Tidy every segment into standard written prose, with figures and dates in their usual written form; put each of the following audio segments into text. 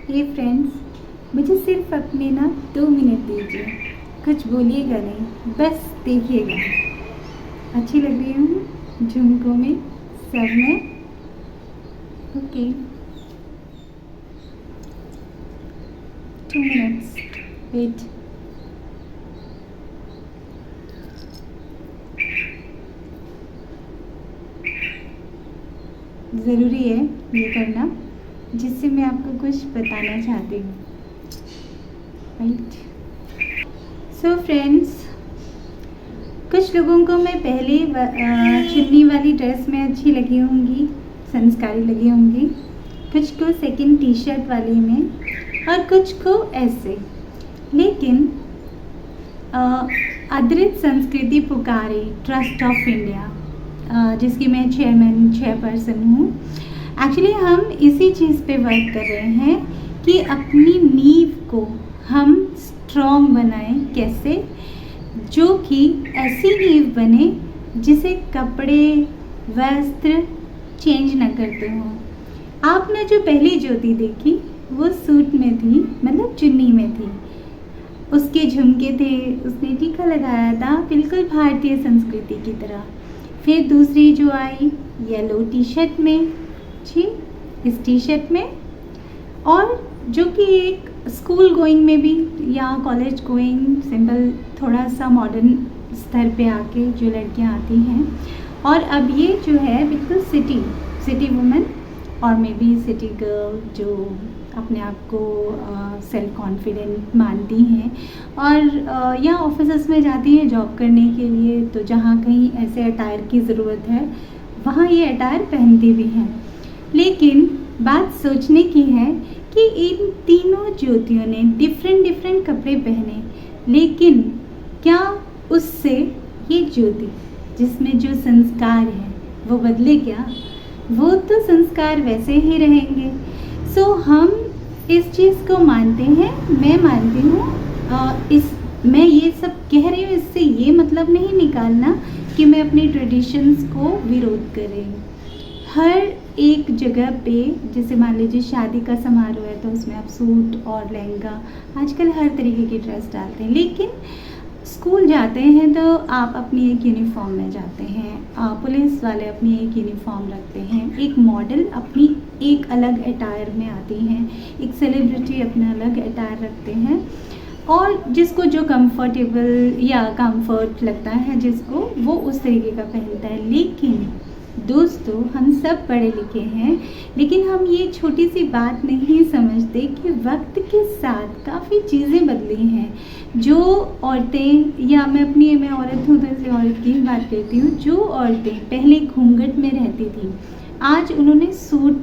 हे friends, मुझे सिर्फ अपने ना 2 मिनट दीजिए। कुछ बोलिएगा नहीं, बस देखिएगा। अच्छी लग रही हूँ झुमकों में, सब में। Okay, 2 minutes wait. ज़रूरी है ये करना, जिससे मैं आपको कुछ बताना चाहती हूँ। राइट। सो फ्रेंड्स, कुछ लोगों को मैं पहले चुन्नी वाली ड्रेस में अच्छी लगी होंगी, संस्कारी लगी होंगी, कुछ को सेकंड टी शर्ट वाली में और कुछ को ऐसे। लेकिन अद्रित संस्कृति पुकारे ट्रस्ट ऑफ इंडिया, जिसकी मैं चेयरपर्सन हूँ। एक्चुअली हम इसी चीज़ पे वर्क कर रहे हैं कि अपनी नींव को हम स्ट्रॉन्ग बनाएं। कैसे? जो कि ऐसी नींव बने जिसे कपड़े वस्त्र चेंज न करते हों। आपने जो पहली ज्योति देखी वो सूट में थी, मतलब चुन्नी में थी, उसके झुमके थे, उसने टीका लगाया था, बिल्कुल भारतीय संस्कृति की तरह। फिर दूसरी जो आई येलो टी शर्ट में, जी इस टी शर्ट में, और जो कि एक स्कूल गोइंग में भी या कॉलेज गोइंग सिंपल थोड़ा सा मॉडर्न स्तर पे आके जो लड़कियां आती हैं। और अब ये जो है बिल्कुल सिटी वुमेन और मे बी सिटी गर्ल, जो अपने आप को सेल्फ कॉन्फिडेंट मानती हैं और या ऑफिस में जाती हैं जॉब करने के लिए, तो जहाँ कहीं ऐसे अटायर की ज़रूरत है वहाँ ये अटायर पहनती भी हैं। लेकिन बात सोचने की है कि इन तीनों ज्योतियों ने डिफरेंट कपड़े पहने, लेकिन क्या उससे ये ज्योति जिसमें जो संस्कार है वो बदले क्या? वो तो संस्कार वैसे ही रहेंगे। सो हम इस चीज़ को मानते हैं, मैं मानती हूँ। मैं ये सब कह रही हूँ, इससे ये मतलब नहीं निकालना कि मैं अपनी ट्रेडिशंस को विरोध कर रही हूँ। हर एक जगह पे, जैसे मान लीजिए शादी का समारोह है तो उसमें आप सूट और लहंगा, आजकल हर तरीके की ड्रेस डालते हैं। लेकिन स्कूल जाते हैं तो आप अपनी एक यूनिफॉर्म में जाते हैं, पुलिस वाले अपनी एक यूनिफॉर्म रखते हैं, एक मॉडल अपनी एक अलग अटायर में आती हैं, एक सेलिब्रिटी अपना अलग अटायर रखते हैं, और जिसको जो कंफर्टेबल या कंफर्ट लगता है जिसको, वो उस तरीके का पहनता है। लेकिन दोस्तों, हम सब पढ़े लिखे हैं, लेकिन हम ये छोटी सी बात नहीं समझते कि वक्त के साथ काफ़ी चीज़ें बदली हैं। जो औरतें, या मैं औरत हूँ तो इसलिए औरत की बात करती हूँ, जो औरतें पहले घूंघट में रहती थी, आज उन्होंने सूट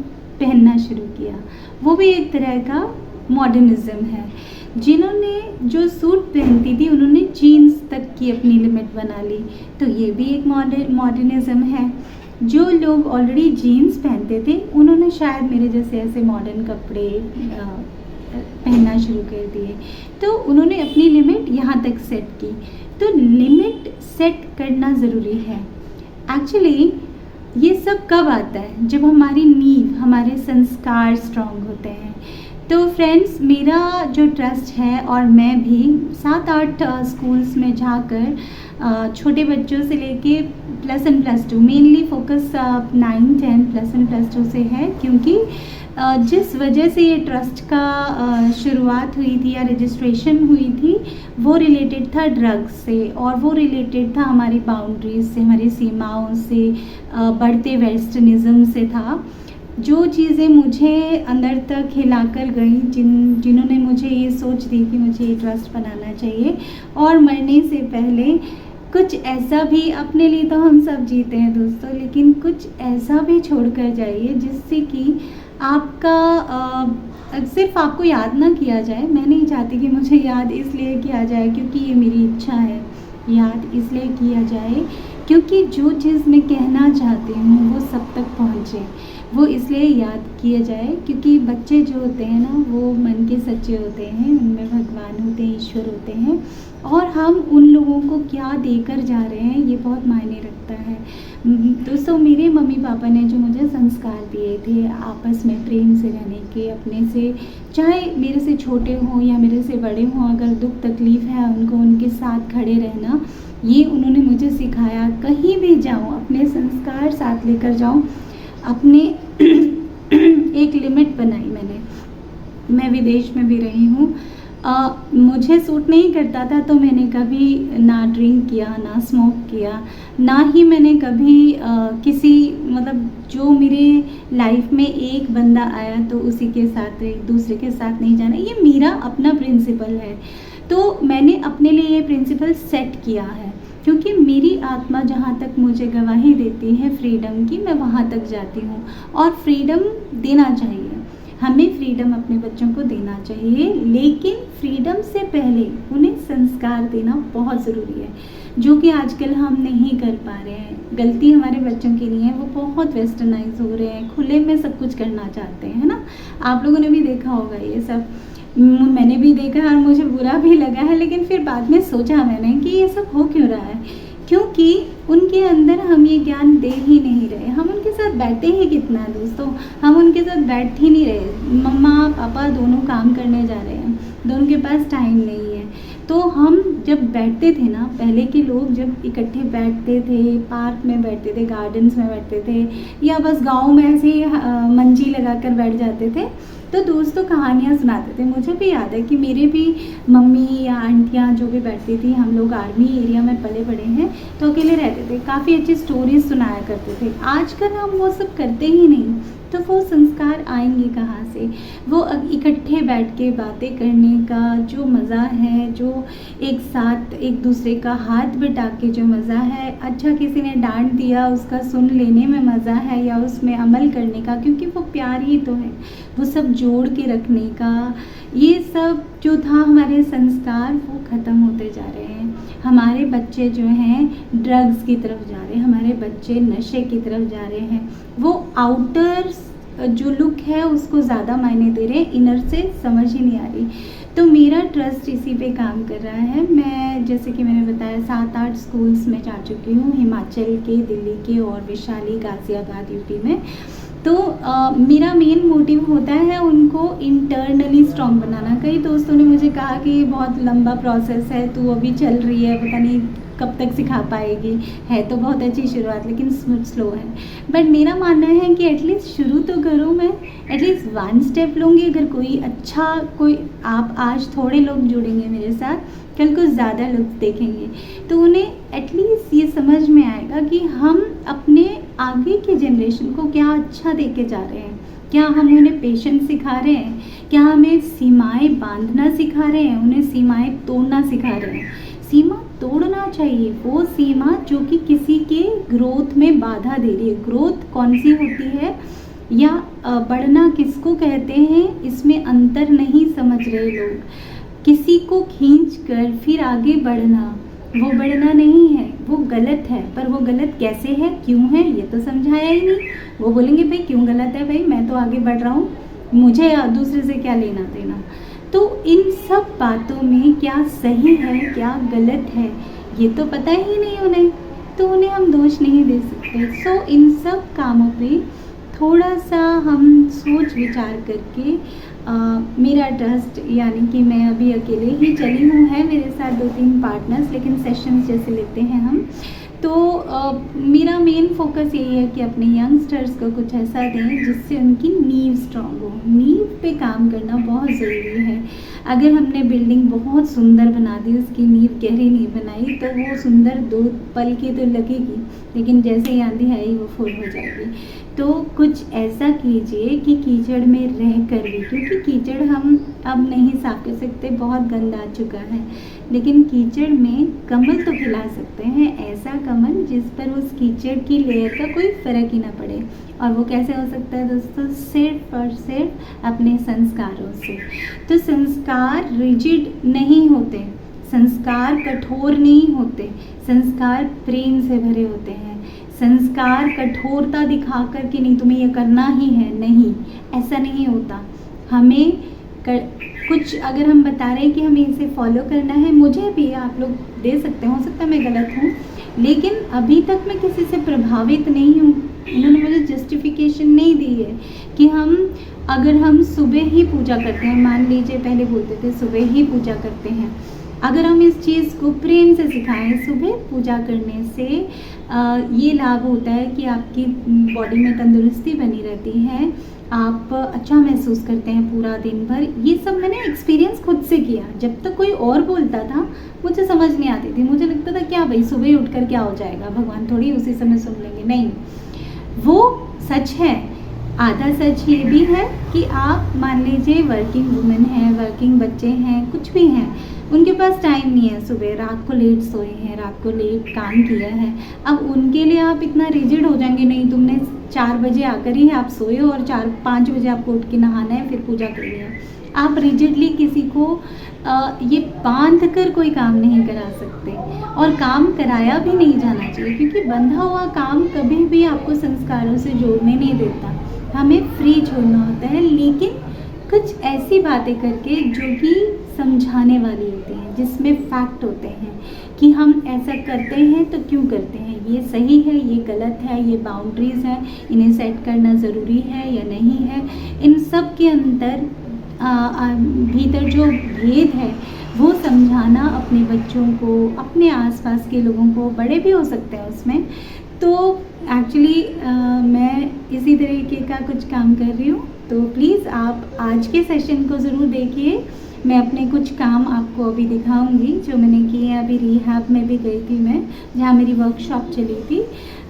पहनना शुरू किया। वो भी एक तरह का मॉडर्निज़म है। जिन्होंने जो सूट पहनती थी उन्होंने जीन्स तक की अपनी लिमिट बना ली, तो ये भी एक मॉडर्निज़म है। जो लोग ऑलरेडी जीन्स पहनते थे उन्होंने शायद मेरे जैसे ऐसे मॉडर्न कपड़े पहनना शुरू कर दिए, तो उन्होंने अपनी लिमिट यहाँ तक सेट की। तो लिमिट सेट करना ज़रूरी है। एक्चुअली ये सब कब आता है? जब हमारी नींव, हमारे संस्कार स्ट्रॉन्ग होते हैं। तो फ्रेंड्स, मेरा जो ट्रस्ट है, और मैं भी 7-8 स्कूल्स में जाकर छोटे बच्चों से लेके +1 +2, मेनली फोकस 9, 10, +1 +2 से है, क्योंकि जिस वजह से ये ट्रस्ट का शुरुआत हुई थी या रजिस्ट्रेशन हुई थी, वो रिलेटेड था ड्रग्स से, और वो रिलेटेड था हमारी बाउंड्रीज से, हमारी सीमाओं से, बढ़ते वेस्टर्निज़म से था। जो चीज़ें मुझे अंदर तक हिलाकर गई, जिन्होंने मुझे ये सोच दी कि मुझे ये ट्रस्ट बनाना चाहिए, और मरने से पहले कुछ ऐसा भी, अपने लिए तो हम सब जीते हैं दोस्तों, लेकिन कुछ ऐसा भी छोड़ कर जाइए जिससे कि आपका सिर्फ आपको याद ना किया जाए। मैं नहीं चाहती कि मुझे याद इसलिए किया जाए क्योंकि ये मेरी इच्छा है, याद इसलिए किया जाए क्योंकि जो चीज़ मैं कहना चाहती हूँ वो सब तक पहुँचे, वो इसलिए याद किया जाए क्योंकि बच्चे जो होते हैं ना वो मन के सच्चे होते हैं, उनमें भगवान होते हैं, ईश्वर होते हैं, और हम उन लोगों को क्या देकर जा रहे हैं ये बहुत मायने रखता है। दोस्तों, मेरे मम्मी पापा ने जो मुझे संस्कार दिए थे आपस में प्रेम से रहने के, अपने से चाहे मेरे से छोटे हों या मेरे से बड़े हों, अगर दुख तकलीफ़ है उनको उनके साथ खड़े रहना, ये उन्होंने मुझे सिखाया। कहीं भी जाऊँ अपने संस्कार साथ लेकर जाऊँ, अपने एक लिमिट बनाई मैंने। मैं विदेश में भी रही हूँ, मुझे सूट नहीं करता था तो मैंने कभी ना ड्रिंक किया, ना स्मोक किया, ना ही मैंने कभी किसी मतलब जो मेरे लाइफ में एक बंदा आया तो उसी के साथ, एक दूसरे के साथ नहीं जाना। ये मेरा अपना प्रिंसिपल है, तो मैंने अपने लिए ये प्रिंसिपल सेट किया है क्योंकि मेरी आत्मा जहाँ तक मुझे गवाही देती है फ्रीडम की, मैं वहाँ तक जाती हूँ। और फ्रीडम देना चाहिए, हमें फ्रीडम अपने बच्चों को देना चाहिए, लेकिन फ्रीडम से पहले उन्हें संस्कार देना बहुत ज़रूरी है, जो कि आजकल हम नहीं कर पा रहे हैं। गलती हमारे बच्चों की नहीं है, वो बहुत वेस्टर्नाइज हो रहे हैं, खुले में सब कुछ करना चाहते हैं, है ना। आप लोगों ने भी देखा होगा ये सब, मैंने भी देखा और मुझे बुरा भी लगा है, लेकिन फिर बाद में सोचा मैंने कि ये सब हो क्यों रहा है, क्योंकि उनके अंदर हम ये ज्ञान दे ही नहीं रहे। हम उनके साथ बैठे ही कितना है दोस्तों, हम उनके साथ बैठ ही नहीं रहे। मम्मा पापा दोनों काम करने जा रहे हैं, दोनों के पास टाइम नहीं है। तो हम जब बैठते थे ना, पहले के लोग जब इकट्ठे बैठते थे, पार्क में बैठते थे, गार्डन्स में बैठते थे, या बस गाँव में ऐसे ही मंजी लगा कर बैठ जाते थे, तो दोस्तों कहानियाँ सुनाते थे। मुझे भी याद है कि मेरे भी मम्मी या आंटियाँ जो भी बैठती थी, हम लोग आर्मी एरिया में पले बड़े हैं तो अकेले रहते थे, काफ़ी अच्छी स्टोरीज सुनाया करते थे। आजकल हम वो सब करते ही नहीं, तो वो संस्कार आएंगे कहाँ से? वो इकट्ठे बैठ के बातें करने का जो मज़ा है, जो एक साथ एक दूसरे का हाथ बटा के जो मज़ा है, अच्छा किसी ने डांट दिया उसका सुन लेने में मज़ा है, या उसमें अमल करने का, क्योंकि वो प्यार ही तो है, वो सब जोड़ के रखने का, ये सब जो था हमारे संस्कार वो ख़त्म होते जा रहे हैं। हमारे बच्चे जो हैं ड्रग्स की तरफ जा रहे हैं, हमारे बच्चे नशे की तरफ जा रहे हैं, वो आउटर जो लुक है उसको ज़्यादा मायने दे रहे हैं, इनर से समझ ही नहीं आ रही। तो मेरा ट्रस्ट इसी पे काम कर रहा है। मैं जैसे कि मैंने बताया 7-8 स्कूल्स में जा चुकी हूँ, हिमाचल के, दिल्ली के और वैशाली, गाज़ियाबाद यूपी में। तो मेरा मेन मोटिव होता है उनको इंटरनली स्ट्रॉन्ग बनाना। कई दोस्तों ने मुझे कहा कि ये बहुत लंबा प्रोसेस है, तू अभी चल रही है, पता नहीं कब तक सिखा पाएगी, है तो बहुत अच्छी शुरुआत लेकिन स्लो है। बट मेरा मानना है कि एटलीस्ट शुरू तो करूँ, मैं एटलीस्ट 1 स्टेप लूँगी। अगर कोई अच्छा, कोई आप आज थोड़े लोग जुड़ेंगे मेरे साथ, कल को ज़्यादा लोग देखेंगे, तो उन्हें एटलीस्ट ये समझ में आएगा कि हम अपने आगे की जनरेशन को क्या अच्छा दे के जा रहे हैं। क्या हम उन्हें पेशेंस सिखा रहे हैं? क्या हमें सीमाएं बांधना सिखा रहे हैं? उन्हें सीमाएं तोड़ना सिखा रहे हैं? सीमा तोड़ना चाहिए, वो सीमा जो कि किसी के ग्रोथ में बाधा दे रही है। ग्रोथ कौन सी होती है या बढ़ना किसको कहते हैं, इसमें अंतर नहीं समझ रहे लोग। किसी को खींच कर फिर आगे बढ़ना, वो बढ़ना नहीं है, वो गलत है। पर वो गलत कैसे है, क्यों है, ये तो समझाया ही नहीं। वो बोलेंगे भाई क्यों गलत है, भाई मैं तो आगे बढ़ रहा हूँ, मुझे दूसरे से क्या लेना देना। तो इन सब बातों में क्या सही है क्या गलत है ये तो पता ही नहीं उन्हें, तो उन्हें हम दोष नहीं दे सकते। सो इन सब कामों पे थोड़ा सा हम सोच विचार करके मेरा ट्रस्ट, यानी कि मैं अभी अकेले ही चली हूँ, है मेरे साथ 2-3 पार्टनर्स, लेकिन सेशंस जैसे लेते हैं हम। तो मेरा मेन फोकस यही है कि अपने यंगस्टर्स को कुछ ऐसा दें जिससे उनकी नींव स्ट्रॉन्ग हो। नींव पे काम करना बहुत ज़रूरी है। अगर हमने बिल्डिंग बहुत सुंदर बना दी, उसकी नींव गहरी नहीं बनाई, तो वो सुंदर 2 पल की तो लगेगी, लेकिन जैसे ही आंधी आई वो फुल हो जाएगी। तो कुछ ऐसा कीजिए कि कीचड़ में रह कर भी, क्योंकि कीचड़ हम अब नहीं साफ कर सकते, बहुत गंद आ चुका है, लेकिन कीचड़ में कमल तो खिला सकते हैं, ऐसा कमल जिस पर उस कीचड़ की लेयर का कोई फ़र्क ही ना पड़े। और वो कैसे हो सकता है दोस्तों? सिर्फ और सिर्फ अपने संस्कारों से। तो संस्कार रिजिड नहीं होते, संस्कार कठोर नहीं होते, संस्कार प्रेम से भरे होते हैं, संस्कार कठोरता दिखा कर कि नहीं तुम्हें ये करना ही है, नहीं, ऐसा नहीं होता। हमें कुछ अगर हम बता रहे हैं कि हमें इसे फॉलो करना है, मुझे भी आप लोग दे सकते हैं, हो सकता है मैं गलत हूँ, लेकिन अभी तक मैं किसी से प्रभावित नहीं हूँ। उन्होंने मुझे जस्टिफिकेशन नहीं दी है कि अगर हम सुबह ही पूजा करते हैं, मान लीजिए पहले बोलते थे सुबह ही पूजा करते हैं, अगर हम इस चीज़ को प्रेम से सिखाएं, सुबह पूजा करने से ये लाभ होता है कि आपकी बॉडी में तंदुरुस्ती बनी रहती है, आप अच्छा महसूस करते हैं पूरा दिन भर। ये सब मैंने एक्सपीरियंस खुद से किया। जब तक कोई और बोलता था मुझे समझ नहीं आती थी, मुझे लगता था क्या भाई सुबह ही उठकर क्या हो जाएगा, भगवान थोड़ी उसी समय सुन लेंगे। नहीं, वो सच है। आधा सच ये भी है कि आप मान लीजिए वर्किंग वुमेन हैं, वर्किंग बच्चे हैं, कुछ भी हैं, उनके पास टाइम नहीं है, सुबह रात को लेट सोए हैं, रात को लेट काम किया है, अब उनके लिए आप इतना रिजिड हो जाएंगे, नहीं तुमने 4 बजे आकर ही आप सोए हो और 4-5 बजे आपको उठ के नहाना है फिर पूजा करनी है। आप रिजिडली किसी को ये बांध कर कोई काम नहीं करा सकते, और काम कराया भी नहीं जाना चाहिए, क्योंकि बंधा हुआ काम कभी भी आपको संस्कारों से जोड़ने नहीं देता। हमें फ्री छोड़ना होता है, लेकिन कुछ ऐसी बातें करके जो कि समझाने वाली होती हैं, जिसमें फैक्ट होते हैं कि हम ऐसा करते हैं तो क्यों करते हैं, ये सही है, ये गलत है, ये बाउंड्रीज़ हैं, इन्हें सेट करना ज़रूरी है या नहीं है। इन सब के अंतर भीतर जो भेद है वो समझाना अपने बच्चों को, अपने आसपास के लोगों को, बड़े भी हो सकते हैं उसमें। तो एक्चुअली मैं इसी तरीके का कुछ काम कर रही हूँ, तो प्लीज़ आप आज के सेशन को ज़रूर देखिए। मैं अपने कुछ काम आपको अभी दिखाऊंगी जो मैंने किए हैं। अभी रिहैब में भी गई थी मैं, जहाँ मेरी वर्कशॉप चली थी,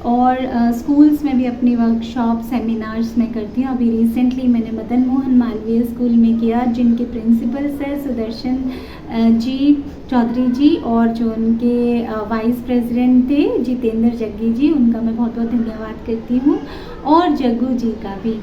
और स्कूल्स में भी अपनी वर्कशॉप सेमिनार्स में करती हूँ। अभी रिसेंटली मैंने मदन मोहन मालवीय स्कूल में किया, जिनके प्रिंसिपल्स हैं सुदर्शन जी चौधरी जी, और जो उनके वाइस प्रेसिडेंट थे जितेंद्र जग्गी जी, उनका मैं बहुत बहुत धन्यवाद करती हूँ, और जग्गू जी का भी,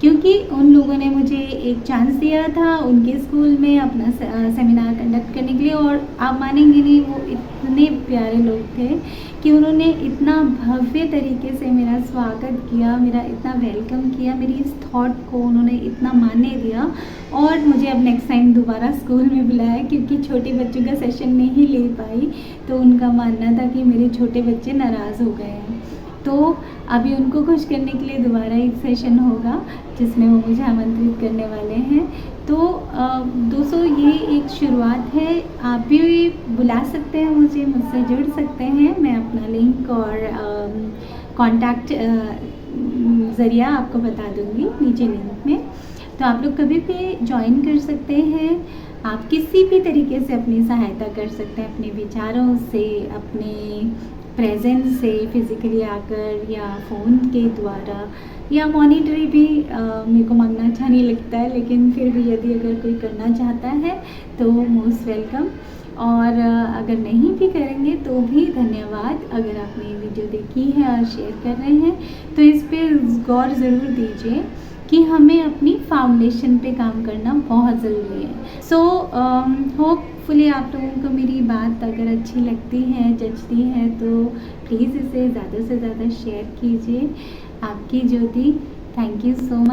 क्योंकि उन लोगों ने मुझे एक चांस दिया था उनके स्कूल में अपना सेमिनार कंडक्ट करने के लिए। और आप मानेंगे नहीं, वो इतने प्यारे लोग थे कि उन्होंने इतना भव्य तरीके से मेरा स्वागत किया, मेरा इतना वेलकम किया, मेरी इस थॉट को उन्होंने इतना मानने दिया, और मुझे अब नेक्स्ट टाइम दोबारा स्कूल में बुलाया, क्योंकि छोटे बच्चों का सेशन नहीं ले पाई, तो उनका मानना था कि मेरे छोटे बच्चे नाराज़ हो गए हैं। तो अभी उनको खुश करने के लिए दोबारा एक सेशन होगा जिसमें वो मुझे आमंत्रित करने वाले हैं। तो दोस्तों ये एक शुरुआत है, आप भी बुला सकते हैं मुझे, मुझसे जुड़ सकते हैं। मैं अपना लिंक और कॉन्टैक्ट ज़रिया आपको बता दूँगी नीचे लिंक में, तो आप लोग कभी भी ज्वाइन कर सकते हैं। आप किसी भी तरीके से अपनी सहायता कर सकते हैं, अपने विचारों से, अपने प्रेजेंस से, फिज़िकली आकर, या फ़ोन के द्वारा, या मॉनिटरी भी मेरे को मांगना अच्छा नहीं लगता है, लेकिन फिर भी यदि अगर कोई करना चाहता है तो मोस्ट वेलकम। और अगर नहीं भी करेंगे तो भी धन्यवाद। अगर आपने ये वीडियो देखी है और शेयर कर रहे हैं तो इस पर गौर ज़रूर दीजिए कि हमें अपनी फाउंडेशन पे काम करना बहुत ज़रूरी है। सो होपफुली आप लोगों को मेरी बात अगर अच्छी लगती है, जचती है, तो प्लीज़ इसे ज़्यादा से ज़्यादा शेयर कीजिए। आपकी ज्योति, थैंक यू सो मच।